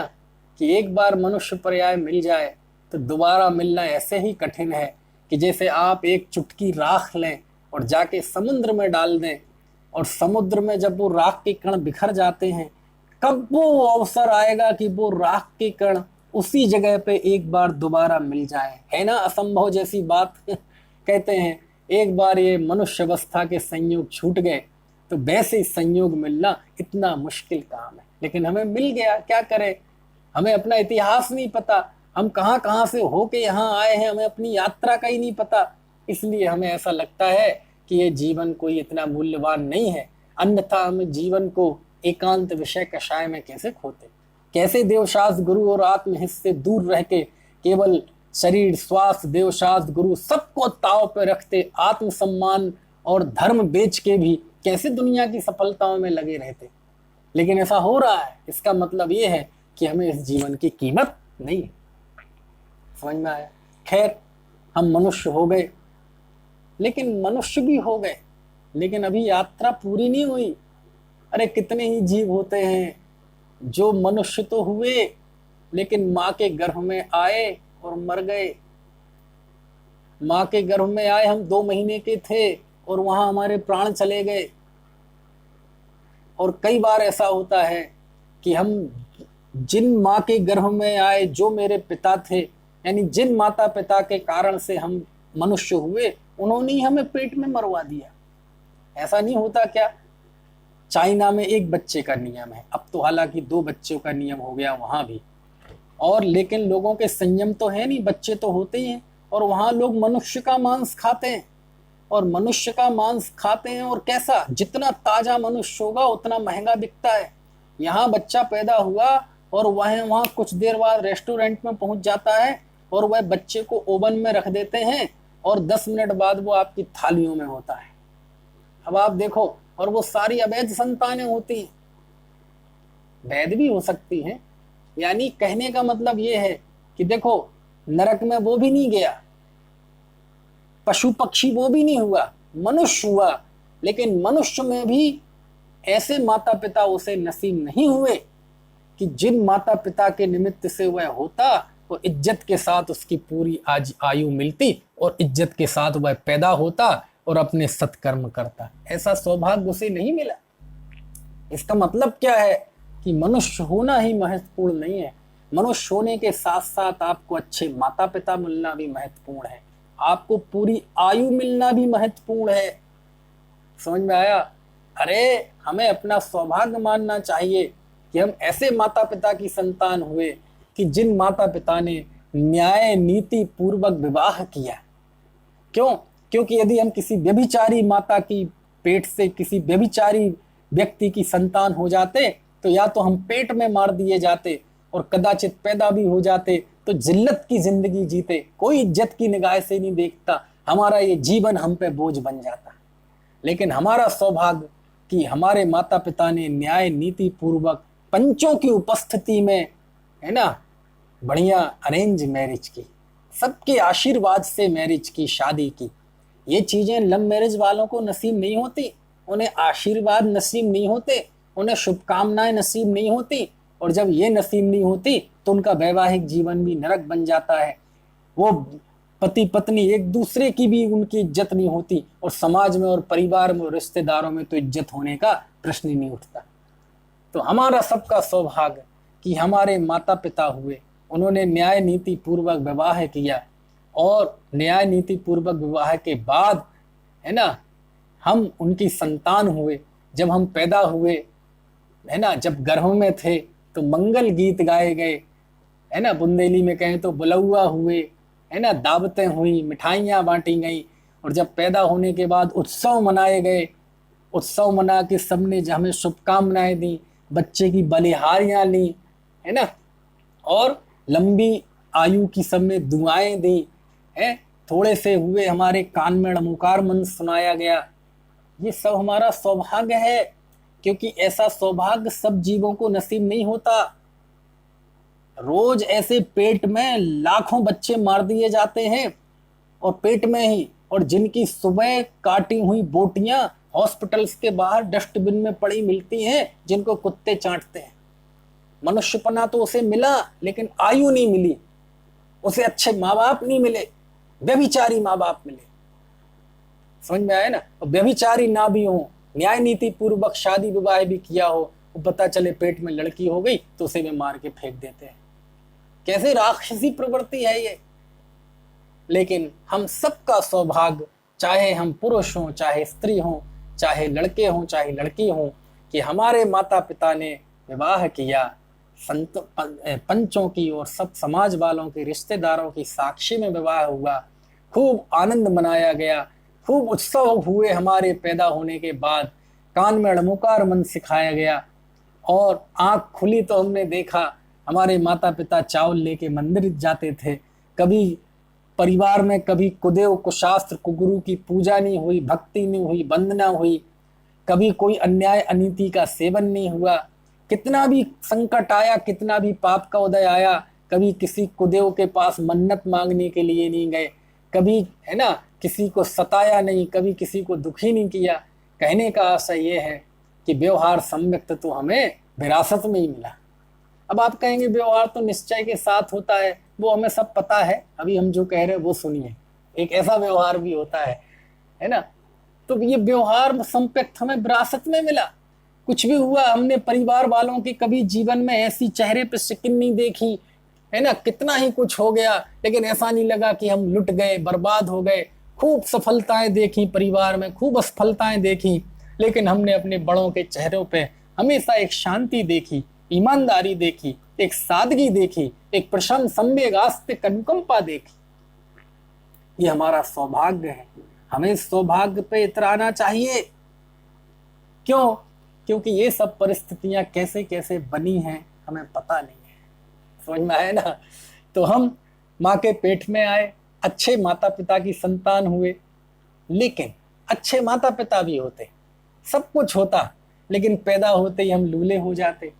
[SPEAKER 1] कि एक बार मनुष्य पर्याय मिल जाए तो दोबारा मिलना ऐसे ही कठिन है कि जैसे आप एक चुटकी राख लें और जाके समुद्र में डाल दें, और समुद्र में जब वो राख के कण बिखर जाते हैं, कब वो अवसर आएगा कि वो राख के कण उसी जगह पे एक बार दोबारा मिल जाए, है ना? असंभव जैसी बात। कहते हैं एक बार ये मनुष्य अवस्था के संयोग छूट गए तो वैसे ही संयोग मिलना इतना मुश्किल काम है, लेकिन हमें मिल गया। क्या करें, हमें अपना इतिहास नहीं पता, हम कहाँ कहाँ से होके यहाँ आए हैं, हमें अपनी यात्रा का ही नहीं पता, इसलिए हमें ऐसा लगता है कि ये जीवन कोई इतना मूल्यवान नहीं है, अन्यथा हम जीवन को एकांत विषय कषाय में कैसे खोते, कैसे देवशास्त्र गुरु और आत्महित से दूर रह के केवल शरीर स्वास्थ्य देवशास्त्र गुरु सबको ताव पे रखते, आत्मसम्मान और धर्म बेच के भी कैसे दुनिया की सफलताओं में लगे रहते। लेकिन ऐसा हो रहा है, इसका मतलब ये है कि हमें इस जीवन की कीमत नहीं है। समझ में आया? खैर, हम मनुष्य हो गए, लेकिन मनुष्य भी हो गए, लेकिन अभी यात्रा पूरी नहीं हुई। अरे कितने ही जीव होते हैं जो मनुष्य तो हुए लेकिन माँ के गर्भ में आए और मर गए। माँ के गर्भ में आए, हम 2 महीने के थे और वहां हमारे प्राण चले गए। और कई बार ऐसा होता है कि हम जिन माँ के गर्भ में आए, जो मेरे पिता थे, यानी जिन माता पिता के कारण से हम मनुष्य हुए, उन्होंने ही हमें पेट में मरवा दिया। ऐसा नहीं होता क्या? चाइना में 1 बच्चे का नियम है, अब तो हालांकि 2 बच्चों का नियम हो गया वहां भी, और लेकिन लोगों के संयम तो है नहीं, बच्चे तो होते ही हैं। और वहां लोग मनुष्य का मांस खाते हैं, और मनुष्य का मांस खाते हैं, और कैसा, जितना ताजा मनुष्य होगा उतना महंगा बिकता है। यहाँ बच्चा पैदा हुआ और वहाँ कुछ देर बाद रेस्टोरेंट में पहुंच जाता है और वह बच्चे को ओवन में रख देते हैं और 10 मिनट बाद वो आपकी थालियों में होता है। अब आप देखो, और वो सारी अवैध संतानें होती हैं, वैध भी हो सकती हैं। यानी कहने का मतलब ये है कि देखो, नरक में वो भी नहीं गया, पशु पक्षी वो भी नहीं हुआ, मनुष्य हुआ। लेकिन मनुष्य में भी ऐसे माता पिता उसे नसीब नहीं हुए कि जिन माता पिता के निमित्त से वह होता, वो इज्जत के साथ उसकी पूरी आज आयु मिलती और इज्जत के साथ वह पैदा होता और अपने सत्कर्म करता। ऐसा सौभाग्य उसे नहीं मिला। इसका मतलब क्या है कि मनुष्य होना ही महत्वपूर्ण नहीं है, मनुष्य होने के साथ साथ आपको अच्छे माता पिता मिलना भी महत्वपूर्ण है, आपको पूरी आयु मिलना भी महत्वपूर्ण है। समझ में आया? अरे हमें अपना सौभाग्य मानना चाहिए कि हम ऐसे माता पिता की संतान हुए कि जिन माता पिता ने न्याय नीति पूर्वक विवाह किया। क्यों? क्योंकि यदि हम किसी व्यभिचारी माता की पेट से किसी व्यभिचारी व्यक्ति की संतान हो जाते तो या तो हम पेट में मार दिए जाते और कदाचित पैदा भी हो जाते तो जिल्लत की जिंदगी जीते, कोई इज्जत की निगाह से नहीं देखता, हमारा ये जीवन हम पे बोझ बन जाता। लेकिन हमारा सौभाग्य कि हमारे माता पिता ने न्याय नीति पूर्वक पंचों की उपस्थिति में, है ना, बढ़िया अरेंज मैरिज की, सबके आशीर्वाद से मैरिज की, शादी की। ये चीजें लव मैरिज वालों को नसीब नहीं होती, उन्हें आशीर्वाद नसीब नहीं होते, उन्हें शुभकामनाएं नसीब नहीं होती, और जब ये नसीब नहीं होती तो उनका वैवाहिक जीवन भी नरक बन जाता है। वो पति पत्नी एक दूसरे की भी उनकी इज्जत नहीं होती, और समाज में और परिवार में और रिश्तेदारों में तो इज्जत होने का प्रश्न ही नहीं उठता। तो हमारा सबका सौभाग्य कि हमारे माता पिता हुए, उन्होंने न्याय नीति पूर्वक विवाह किया, और न्याय नीति पूर्वक विवाह के बाद है ना हम उनकी संतान हुए। जब हम पैदा हुए है ना, जब गर्भ में थे तो मंगल गीत गाए गए है ना, बुंदेली में कहें तो बुलौआ हुए है ना, दावतें हुई, मिठाइयाँ बांटी गई, और जब पैदा होने के बाद उत्सव मनाए गए। उत्सव मना के सबने हमें शुभकामनाएं दी, बच्चे की बलिहारियाँ ली है ना, और लंबी आयु की सबने दुआएं दी है। थोड़े से हुए हमारे कान में णमुकार मंत्र सुनाया गया। ये सब हमारा सौभाग्य है, क्योंकि ऐसा सौभाग्य सब जीवों को नसीब नहीं होता। रोज ऐसे पेट में लाखों बच्चे मार दिए जाते हैं, और पेट में ही, और जिनकी सुबह काटी हुई बोटियां हॉस्पिटल्स के बाहर डस्टबिन में पड़ी मिलती हैं, जिनको कुत्ते चाटते हैं। मनुष्यपना तो उसे मिला, लेकिन आयु नहीं मिली, उसे अच्छे माँ बाप नहीं मिले, व्यभिचारी माँ बाप मिले। समझ में आया ना। और व्यभिचारी ना भी हो, न्याय नीति पूर्वक शादी विवाह भी किया हो, वो पता चले पेट में लड़की हो गई तो उसे भी मार के फेंक देते हैं। कैसे राक्षसी प्रवृत्ति है ये। लेकिन हम सबका सौभाग्य, चाहे हम पुरुष हों, चाहे स्त्री हों, चाहे लड़के हों, चाहे लड़की हों, कि हमारे माता पिता ने विवाह किया, संत पंचों की और सब समाज वालों के रिश्तेदारों की साक्षी में विवाह हुआ, खूब आनंद मनाया गया, खूब उत्सव हुए हमारे पैदा होने के बाद, कान में णमुकार मंत्र सिखाया गया, और आंख खुली तो हमने देखा हमारे माता पिता चावल लेके मंदिर जाते थे। कभी परिवार में कभी कुदेव कुशास्त्र कुगुरु की पूजा नहीं हुई, भक्ति नहीं हुई, वंदना हुई, कभी कोई अन्याय अनीति का सेवन नहीं हुआ। कितना भी संकट आया, कितना भी पाप का उदय आया, कभी किसी कुदेव के पास मन्नत मांगने के लिए नहीं गए, कभी है ना किसी को सताया नहीं, कभी किसी को दुखी नहीं किया। कहने का आशय ये है कि व्यवहार सम्यक तो हमें विरासत में ही मिला। अब आप कहेंगे व्यवहार तो निश्चय के साथ होता है, वो हमें सब पता है, अभी हम जो कह रहे हैं वो सुनिए। एक ऐसा व्यवहार भी होता है ना। तो ये व्यवहार सम्यक हमें विरासत में मिला। कुछ भी हुआ, हमने परिवार वालों के कभी जीवन में ऐसी चेहरे पे शिकन नहीं देखी है ना। कितना ही कुछ हो गया, लेकिन ऐसा नहीं लगा कि हम लुट गए, बर्बाद हो गए। खूब सफलताएं देखी परिवार में, खूब असफलताएं देखी, लेकिन हमने अपने बड़ों के चेहरों पे हमेशा एक शांति देखी, ईमानदारी देखी, एक सादगी देखी, एक प्रशन्न संवेग आस्तिक अनुकंपा देखी। ये हमारा सौभाग्य है। हमें सौभाग्य पे इतराना चाहिए। क्यों? क्योंकि ये सब परिस्थितियां कैसे कैसे बनी हैं हमें पता नहीं है। समझ में आया ना। तो हम माँ के पेट में आए, अच्छे माता पिता की संतान हुए, लेकिन अच्छे माता पिता भी होते, सब कुछ होता, लेकिन पैदा होते ही हम लूले हो जाते,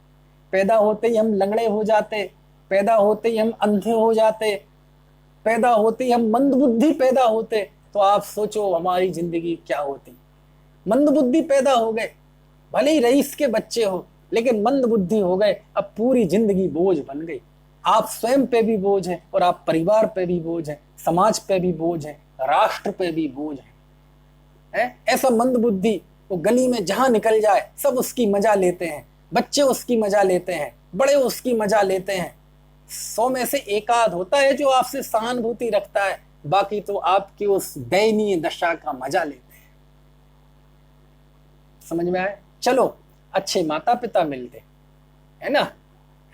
[SPEAKER 1] पैदा होते ही हम लंगड़े हो जाते, पैदा होते ही हम अंधे हो जाते, पैदा होते ही हम मंदबुद्धि पैदा होते। तो आप सोचो हमारी जिंदगी क्या होती। मंदबुद्धि पैदा हो गए, भले ही रईस के बच्चे हो, लेकिन मंदबुद्धि हो गए, अब पूरी जिंदगी बोझ बन गई। आप स्वयं पे भी बोझ है, और आप परिवार पे भी बोझ है, समाज पे भी बोझ है, राष्ट्र पे भी बोझ है। ऐसा मंदबुद्धि, वो गली में जहां निकल जाए सब उसकी मजा लेते हैं, बच्चे उसकी मजा लेते हैं, बड़े उसकी मजा लेते हैं। 100 में से एक आध होता है जो आपसे सहानुभूति रखता है, बाकी तो आपकी उस दयनीय दशा का मजा लेते हैं। समझ में आए। चलो, अच्छे माता पिता मिलते है ना,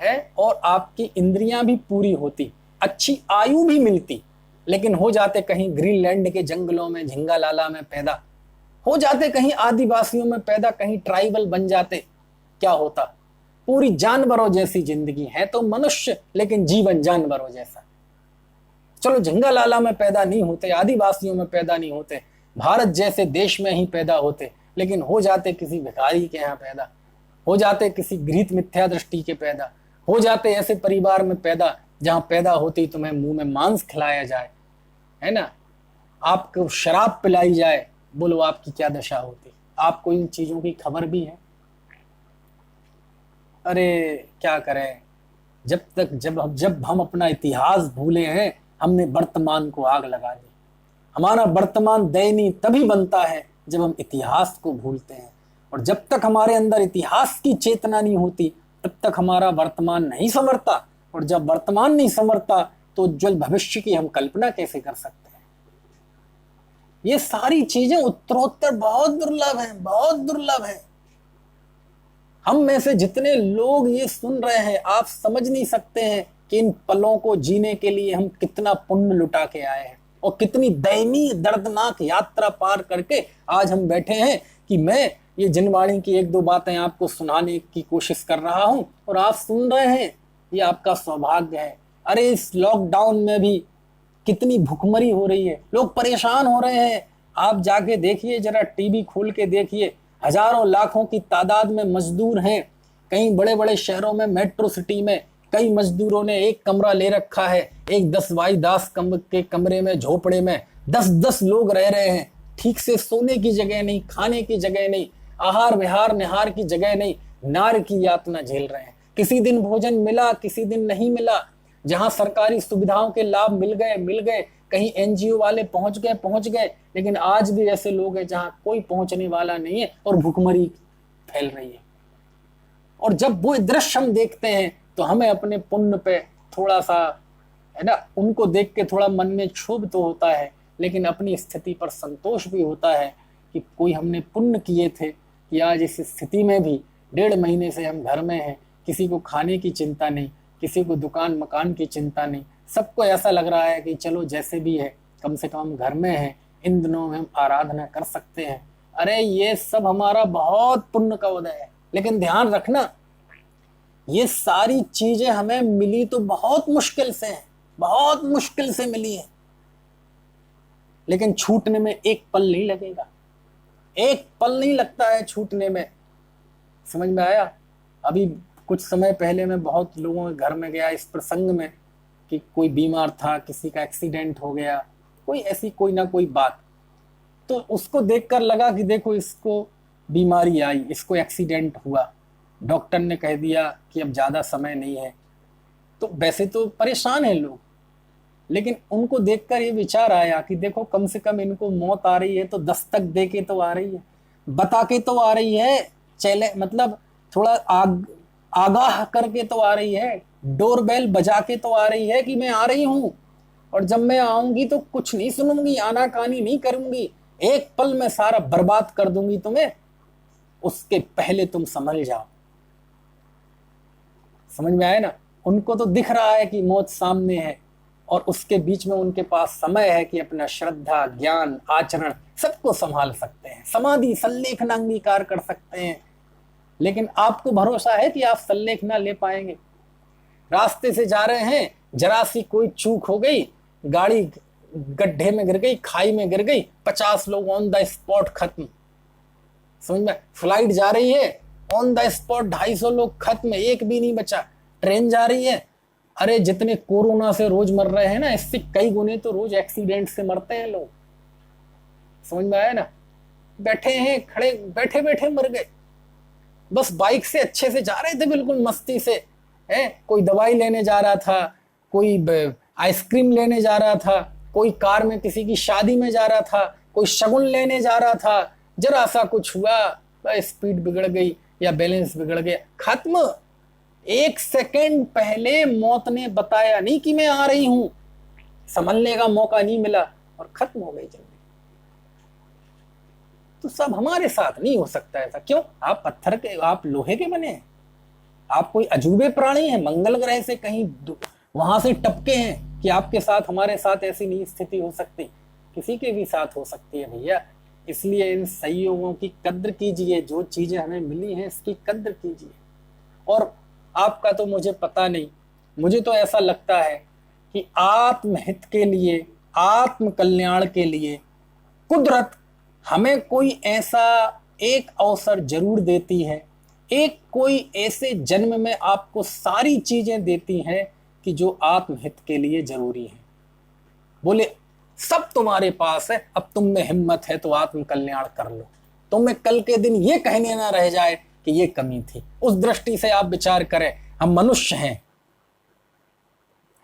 [SPEAKER 1] है, और आपकी इंद्रियां भी पूरी होती, अच्छी आयु भी मिलती, लेकिन हो जाते कहीं ग्रीनलैंड के जंगलों में झिंगालाला में पैदा, हो जाते कहीं आदिवासियों में पैदा, कहीं ट्राइबल बन जाते, क्या होता? पूरी जानवरों जैसी जिंदगी है तो मनुष्य, लेकिन जीवन जानवरों जैसा। चलो झिंगालाला में पैदा नहीं होते, आदिवासियों में पैदा नहीं होते, भारत जैसे देश में ही पैदा होते, लेकिन हो जाते किसी भिखारी के यहाँ पैदा, हो जाते किसी गृहीत मिथ्या दृष्टि के पैदा, हो जाते ऐसे परिवार में पैदा जहां पैदा होती तुम्हें मुंह में मांस खिलाया जाए, है ना, आपको शराब पिलाई जाए, बोलो आपकी क्या दशा होती। आपको इन चीजों की खबर भी है? अरे क्या करें, जब हम अपना इतिहास भूले हैं, हमने वर्तमान को आग लगा दी। हमारा वर्तमान दयनीय तभी बनता है जब हम इतिहास को भूलते हैं, और जब तक हमारे अंदर इतिहास की चेतना नहीं होती तब तक हमारा वर्तमान नहीं संवरता, और जब वर्तमान नहीं संवरता तो उज्जवल भविष्य की हम कल्पना कैसे कर सकते हैं। ये सारी चीजें उत्तरोत्तर बहुत दुर्लभ हैं, बहुत दुर्लभ हैं। हम में से जितने लोग ये सुन रहे हैं, आप समझ नहीं सकते हैं कि इन पलों को जीने के लिए हम कितना पुण्य लुटा के आए हैं, और कितनी दयनीय दर्दनाक यात्रा पार करके आज हम बैठे हैं कि मैं ये जनवाणी की एक दो बातें आपको सुनाने की कोशिश कर रहा हूं और आप सुन रहे हैं। ये आपका सौभाग्य है। अरे इस लॉकडाउन में भी कितनी भुखमरी हो रही है, लोग परेशान हो रहे हैं। आप जाके देखिए, जरा टीवी खोल के देखिए, हजारों लाखों की तादाद में मजदूर हैं। कई बड़े बड़े शहरों में, मेट्रो सिटी में कई मजदूरों ने एक कमरा ले रखा है, एक 10 बाई 10 के कमरे में, झोपड़े में 10-10 लोग रह रहे हैं। ठीक से सोने की जगह नहीं, खाने की जगह नहीं, आहार विहार निहार की जगह नहीं, नार की यातना झेल रहे हैं। किसी दिन भोजन मिला, किसी दिन नहीं मिला। जहां सरकारी सुविधाओं के लाभ मिल गए, कहीं एनजीओ वाले पहुंच गए, लेकिन आज भी ऐसे लोग हैं जहां कोई पहुंचने वाला नहीं है और भुखमरी फैल रही है। और जब वो दृश्य हम देखते हैं तो हमें अपने पुण्य पे थोड़ा सा, है ना, उनको देख के थोड़ा मन में क्षोभ तो होता है, लेकिन अपनी स्थिति पर संतोष भी होता है कि कोई हमने पुण्य किए थे कि आज इस स्थिति में भी 1.5 महीने से हम घर में हैं। किसी को खाने की चिंता नहीं, किसी को दुकान मकान की चिंता नहीं, सबको ऐसा लग रहा है कि चलो जैसे भी है, कम से कम घर में है, इन दिनों में हम आराधना कर सकते हैं। अरे ये सब हमारा बहुत पुण्य का उदय है। लेकिन ध्यान रखना, ये सारी चीजें हमें मिली तो बहुत मुश्किल से है, बहुत मुश्किल से मिली है, लेकिन छूटने में एक पल नहीं लगेगा, एक पल नहीं लगता है छूटने में। समझ में आया? अभी कुछ समय पहले मैं बहुत लोगों के घर में गया इस प्रसंग में कि कोई बीमार था, किसी का एक्सीडेंट हो गया, कोई ऐसी कोई ना कोई बात, तो उसको देखकर लगा कि देखो इसको बीमारी आई, इसको एक्सीडेंट हुआ, डॉक्टर ने कह दिया कि अब ज़्यादा समय नहीं है। तो वैसे तो परेशान हैं लोग, लेकिन उनको देखकर ये विचार आया कि देखो कम से कम इनको मौत आ रही है तो दस्तक दे के तो आ रही है, बता के तो आ रही है, चले मतलब थोड़ा आगाह करके तो आ रही है, डोरबेल बजा के तो आ रही है कि मैं आ रही हूं, और जब मैं आऊंगी तो कुछ नहीं सुनूंगी, आनाकानी नहीं करूंगी, एक पल में सारा बर्बाद कर दूंगी तुम्हें, उसके पहले तुम संभल जाओ। समझ में आया ना? उनको तो दिख रहा है कि मौत सामने है, और उसके बीच में उनके पास समय है कि अपना श्रद्धा, ज्ञान, आचरण सबको संभाल सकते हैं, समाधि संलेखन अंगीकार कर सकते हैं। लेकिन आपको भरोसा है कि आप संलेखना ले पाएंगे? रास्ते से जा रहे हैं, जरा सी कोई चूक हो गई, गाड़ी गड्ढे में गिर गई, खाई में गिर गई, 50 लोग ऑन द स्पॉट खत्म। समझ में? फ्लाइट जा रही है, ऑन द स्पॉट 250 लोग खत्म, एक भी नहीं बचा। ट्रेन जा रही है, अरे जितने कोरोना से रोज मर रहे हैं ना, इससे कई गुने तो रोज एक्सीडेंट से मरते हैं लोग। समझ में आया ना? बैठे हैं, खड़े बैठे बैठे मर गए, बस बाइक से अच्छे से जा रहे थे, बिल्कुल मस्ती से, है, कोई दवाई लेने जा रहा था, कोई आइसक्रीम लेने जा रहा था, कोई कार में किसी की शादी में जा रहा था, कोई शगुन लेने जा रहा था, जरा सा कुछ हुआ, स्पीड बिगड़ गई या बैलेंस बिगड़ गया, खत्म। 1 सेकेंड पहले मौत ने बताया नहीं कि मैं आ रही हूं, संभलने का मौका नहीं मिला और खत्म हो गई जिंदगी। तो सब हमारे साथ नहीं हो सकता ऐसा। क्यों? आप पत्थर के, आप लोहे के बने हैं, आप कोई अजूबे प्राणी हैं, मंगल ग्रह से कहीं वहां से टपके हैं कि आपके साथ, हमारे साथ ऐसी नहीं स्थिति हो सकती, किसी के भी साथ हो सकती है भैया। इसलिए इन संयोगों की कद्र कीजिए, जो चीजें हमें मिली हैं इसकी कद्र कीजिए। और आपका तो मुझे पता नहीं, मुझे तो ऐसा लगता है कि आत्महित के लिए, आत्म कल्याण के लिए कुदरत हमें कोई ऐसा एक अवसर जरूर देती है, एक कोई ऐसे जन्म में आपको सारी चीजें देती हैं कि जो आत्महित के लिए जरूरी है। बोले सब तुम्हारे पास है, अब तुम में हिम्मत है तो आत्म कल्याण कर लो। तुम्हें कल के दिन ये कहने ना रह जाए कि ये कमी थी। उस दृष्टि से आप विचार करें, हम मनुष्य हैं,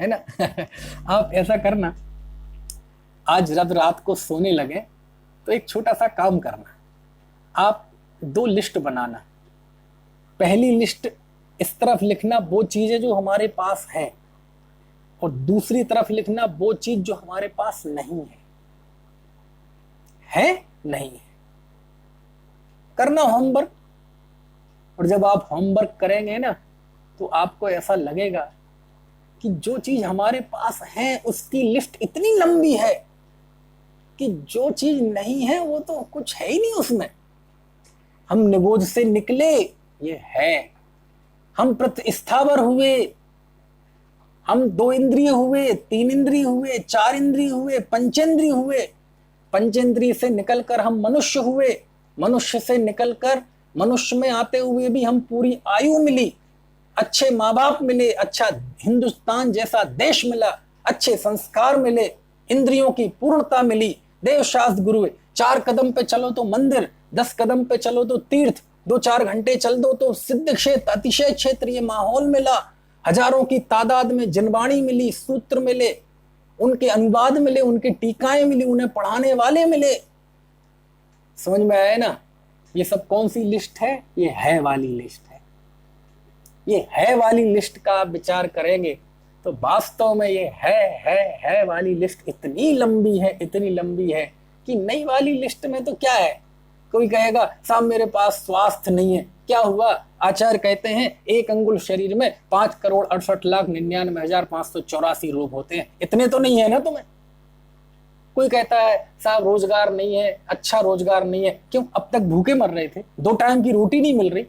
[SPEAKER 1] है ना। आप ऐसा करना, आज जब रात को सोने लगे तो एक छोटा सा काम करना, आप 2 लिस्ट बनाना। पहली लिस्ट इस तरफ लिखना वो चीजें जो हमारे पास है, और दूसरी तरफ लिखना वो चीज जो हमारे पास नहीं है नहीं है। करना होमवर्क, और जब आप होमवर्क करेंगे ना तो आपको ऐसा लगेगा कि जो चीज हमारे पास है उसकी लिस्ट इतनी लंबी है कि जो चीज नहीं है वो तो कुछ है ही नहीं उसमें। हम निगोज से निकले, ये है। हम प्रतिस्थावर हुए, हम 2 इंद्रिय हुए, 3 इंद्रिय हुए, 4 इंद्रिय हुए, पंचेंद्रिय हुए। पंचेंद्रिय से निकलकर हम मनुष्य हुए, मनुष्य से निकलकर मनुष्य में आते हुए भी हम पूरी आयु मिली, अच्छे माँ बाप मिले, अच्छा हिंदुस्तान जैसा देश मिला, अच्छे संस्कार मिले, इंद्रियों की पूर्णता मिली, देव शास्त्र गुरु। 4 कदम पे चलो तो मंदिर, 10 कदम पे चलो तो तीर्थ, 2-4 घंटे चल दो तो सिद्ध क्षेत्र, अतिशय क्षेत्रीय माहौल मिला, हजारों की तादाद में जिनवाणी मिली, सूत्र मिले, उनके अनुवाद मिले, उनकी टीकाएं मिली, उन्हें पढ़ाने वाले मिले। समझ में आया ना। ये सब कौन सी लिस्ट है? ये है वाली लिस्ट है। ये है वाली लिस्ट का आप विचार करेंगे तो वास्तव में ये है वाली लिस्ट इतनी लंबी है, इतनी लंबी है कि नई वाली लिस्ट में तो क्या है। कोई कहेगा साहब मेरे पास स्वास्थ्य नहीं है, क्या हुआ? आचार्य कहते हैं 1 अंगुल शरीर में 5,68,99,584 रोग होते हैं। इतने तो नहीं है ना तुम्हें। कोई कहता है साहब रोजगार नहीं है, अच्छा रोजगार नहीं है। क्यों? अब तक भूखे मर रहे थे, 2 टाइम की रोटी नहीं मिल रही।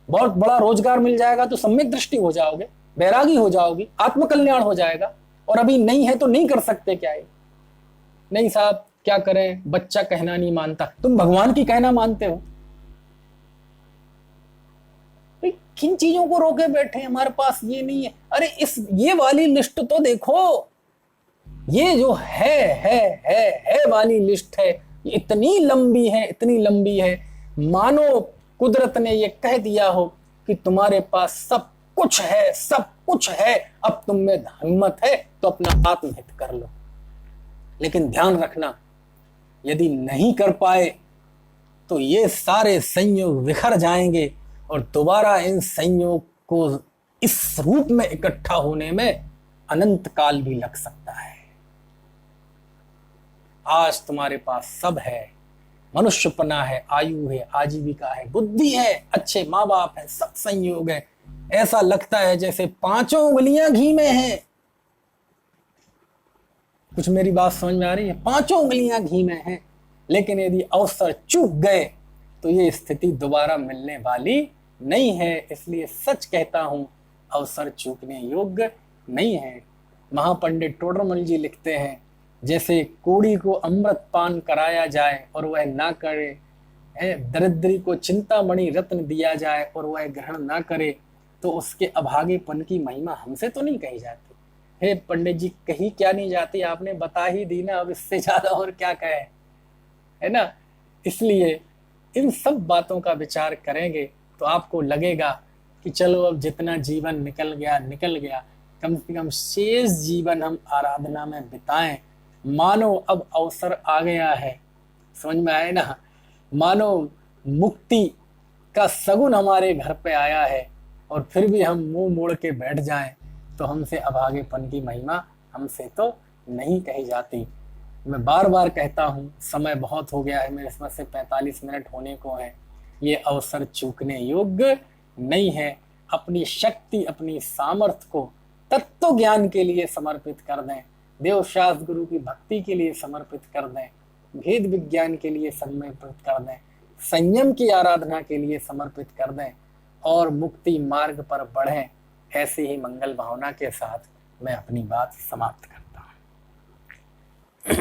[SPEAKER 1] बहुत बड़ा रोजगार मिल जाएगा तो सम्यक दृष्टि हो जाओगे, बैरागी हो जाओगी, आत्मकल्याण हो जाएगा। और अभी नहीं है तो नहीं कर सकते क्या है? नहीं साहब क्या करें, बच्चा कहना नहीं मानता। तुम भगवान की कहना मानते हो? किन चीजों को रोके बैठे, हमारे पास ये नहीं है। अरे ये वाली लिस्ट तो देखो, ये जो है वाली लिस्ट है, ये इतनी लंबी है, इतनी लंबी है, मानो कुदरत ने ये कह दिया हो कि तुम्हारे पास सब कुछ है, सब कुछ है, अब तुम में हिम्मत है तो अपना आत्महित कर लो। लेकिन ध्यान रखना, यदि नहीं कर पाए तो ये सारे संयोग बिखर जाएंगे और दोबारा इन संयोग को इस रूप में इकट्ठा होने में अनंत काल भी लग सकता है। आज तुम्हारे पास सब है, मनुष्यपना है, आयु है, आजीविका है, बुद्धि है, अच्छे माँ बाप है, सब संयोग है। ऐसा लगता है जैसे 5 उंगलियां घी में है। कुछ मेरी बात समझ में आ रही है? 5 उंगलियां घी में है, लेकिन यदि अवसर चूक गए तो ये स्थिति दोबारा मिलने वाली नहीं है। इसलिए सच कहता हूं, अवसर चूकने योग्य नहीं है। महापंडित टोडरमल जी लिखते हैं, जैसे कोड़ी को अमृत पान कराया जाए और वह ना करे, दरिद्री को चिंतामणि रत्न दिया जाए और वह ग्रहण ना करे, तो उसके अभागेपन की महिमा हमसे तो नहीं कही जाती। हे पंडित जी, कही क्या नहीं जाती, आपने बता ही दी ना, अब इससे ज्यादा और क्या कहे, है ना। इसलिए इन सब बातों का विचार करेंगे तो आपको लगेगा कि चलो अब जितना जीवन निकल गया निकल गया, कम से कम शेष जीवन हम आराधना में बिताएं। मानो अब अवसर आ गया है, समझ में आए ना, मानो मुक्ति का सगुन हमारे घर पे आया है, और फिर भी हम मुंह मोड़ के बैठ जाएं तो हमसे अभागेपन की महिमा हमसे तो नहीं कही जाती। मैं बार बार कहता हूँ, समय बहुत हो गया है, मेरे समझ से 45 मिनट होने को है। ये अवसर चूकने योग्य नहीं है। अपनी शक्ति, अपनी सामर्थ्य को तत्व ज्ञान के लिए समर्पित कर दें, देव शास्त्र गुरु की भक्ति के लिए समर्पित कर दें, भेद विज्ञान के लिए समर्पित कर दें, संयम की आराधना के लिए समर्पित कर दें और मुक्ति मार्ग पर बढ़ें। ऐसी ही मंगल भावना के साथ मैं अपनी बात समाप्त करता हूँ।